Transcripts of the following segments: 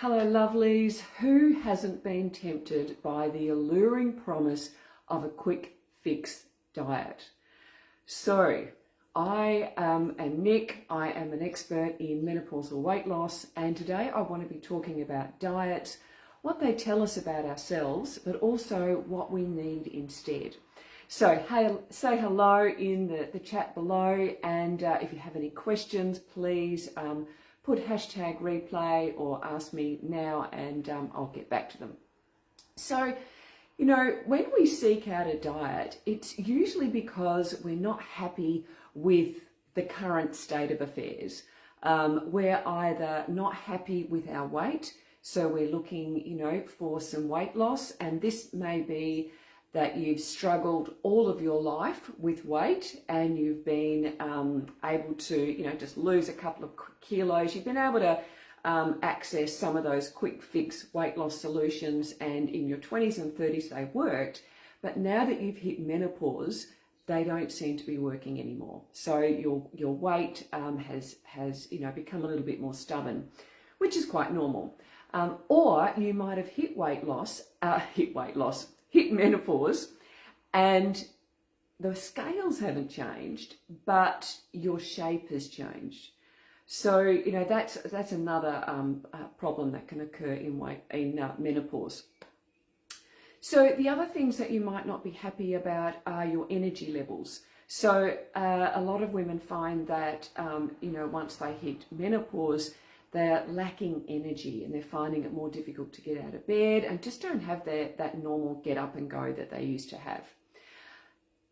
Hello lovelies, who hasn't been tempted by the alluring promise of a quick fix diet? So I am Nick, I am an expert in menopausal weight loss, and today I want to be talking about diets, what they tell us about ourselves, but also what we need instead. So hey, say hello in the chat below, and if you have any questions, please put hashtag replay or ask me now, and I'll get back to them. So, you know, when we seek out a diet, it's usually because we're not happy with the current state of affairs. We're either not happy with our weight, so we're looking, you know, for some weight loss, and this may be that you've struggled all of your life with weight and you've been able to, you know, just lose a couple of kilos. You've been able to access some of those quick fix weight loss solutions, and in your 20s and 30s they worked, but now that you've hit menopause, they don't seem to be working anymore. So your weight has you know, become a little bit more stubborn, which is quite normal. Or you might have hit menopause, and the scales haven't changed, but your shape has changed. So, you know, that's another problem that can occur in menopause. So the other things that you might not be happy about are your energy levels. So a lot of women find that, you know, once they hit menopause, they're lacking energy and they're finding it more difficult to get out of bed and just don't have that normal get up and go that they used to have.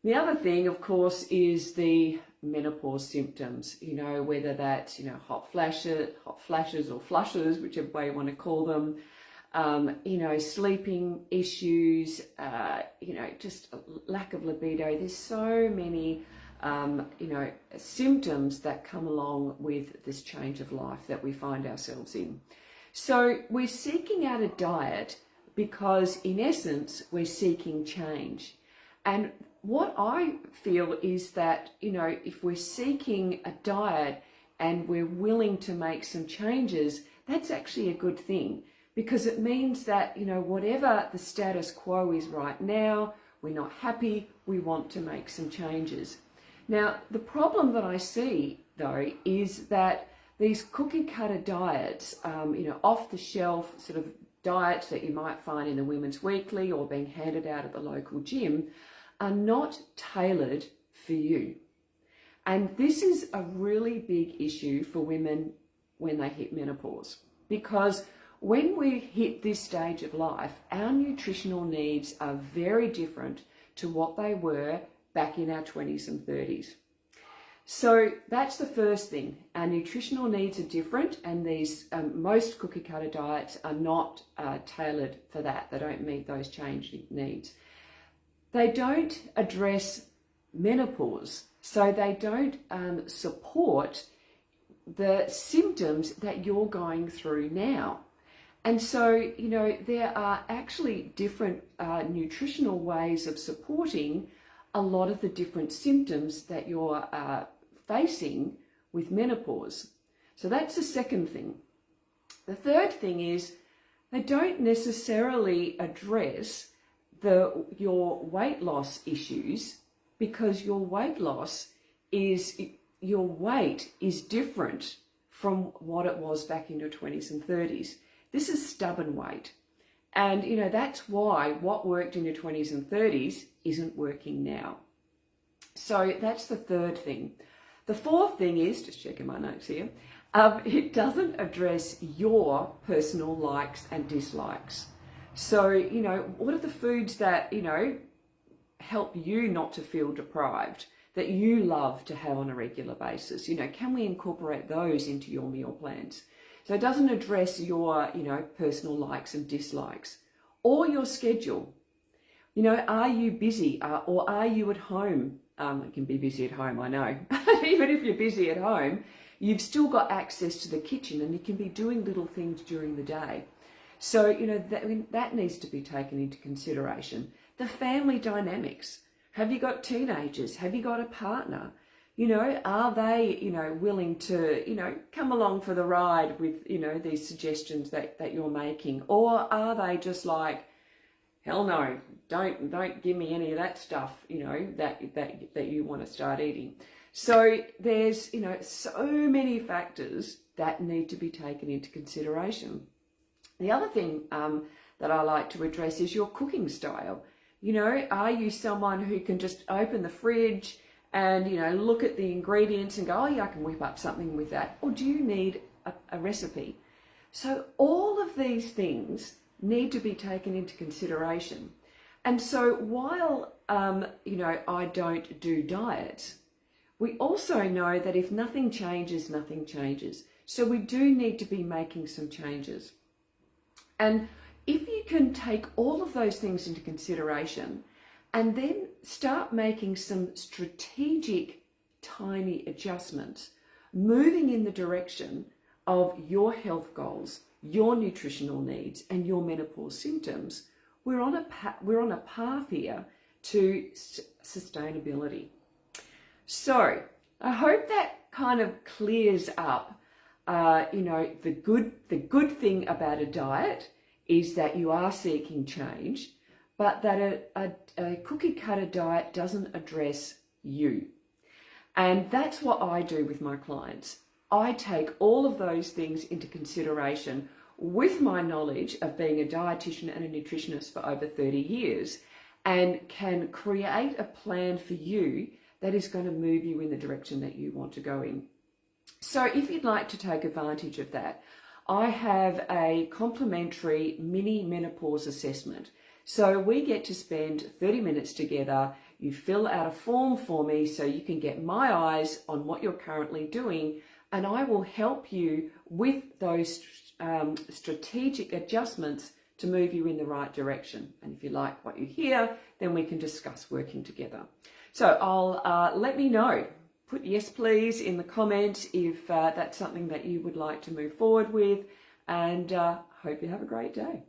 The other thing, of course, is the menopause symptoms, you know, whether that's, you know, hot flashes or flushes, whichever way you want to call them, you know, sleeping issues, you know, just lack of libido. There's so many you know, symptoms that come along with this change of life that we find ourselves in. So we're seeking out a diet because in essence we're seeking change. And what I feel is that, you know, if we're seeking a diet and we're willing to make some changes, that's actually a good thing, because it means that, you know, whatever the status quo is right now, we're not happy, we want to make some changes. Now, the problem that I see, though, is that these cookie-cutter diets, you know, off-the-shelf sort of diets that you might find in the Women's Weekly or being handed out at the local gym, are not tailored for you. And this is a really big issue for women when they hit menopause, because when we hit this stage of life, our nutritional needs are very different to what they were back in our 20s and 30s. So that's the first thing. Our nutritional needs are different, and these most cookie cutter diets are not tailored for that. They don't meet those changing needs. They don't address menopause, so they don't support the symptoms that you're going through now. And so, you know, there are actually different nutritional ways of supporting a lot of the different symptoms that you're facing with menopause. So that's the second thing. The third thing is they don't necessarily address your weight loss issues, because your weight is different from what it was back in your 20s and 30s. This is stubborn weight. And, you know, that's why what worked in your 20s and 30s isn't working now. So that's the third thing. The fourth thing is, just checking my notes here, it doesn't address your personal likes and dislikes. So, you know, what are the foods that, you know, help you not to feel deprived, that you love to have on a regular basis? You know, can we incorporate those into your meal plans? So it doesn't address your, you know, personal likes and dislikes, or your schedule. You know, are you busy, or are you at home? You can be busy at home, I know. Even if you're busy at home, you've still got access to the kitchen and you can be doing little things during the day. So, you know, that needs to be taken into consideration. The family dynamics. Have you got teenagers? Have you got a partner? Are they, willing to, come along for the ride with, these suggestions that you're making? Or are they just like, hell no, don't give me any of that stuff, that you want to start eating. So there's, so many factors that need to be taken into consideration. The other thing that I like to address is your cooking style. Are you someone who can just open the fridge and, look at the ingredients and go, oh yeah, I can whip up something with that? Or do you need a recipe? So all of these things need to be taken into consideration. And so while, I don't do diets, we also know that if nothing changes, nothing changes. So we do need to be making some changes. And if you can take all of those things into consideration and then start making some strategic, tiny adjustments, moving in the direction of your health goals, your nutritional needs, and your menopause symptoms, we're on a path here to sustainability. So I hope that kind of clears up, the good thing about a diet is that you are seeking change, but that a cookie cutter diet doesn't address you. And that's what I do with my clients. I take all of those things into consideration with my knowledge of being a dietitian and a nutritionist for over 30 years, and can create a plan for you that is going to move you in the direction that you want to go in. So if you'd like to take advantage of that, I have a complimentary mini menopause assessment. So we get to spend 30 minutes together. You fill out a form for me so you can get my eyes on what you're currently doing, and I will help you with those strategic adjustments to move you in the right direction. And if you like what you hear, then we can discuss working together. So I'll let me know. Put yes please in the comments if that's something that you would like to move forward with, and hope you have a great day.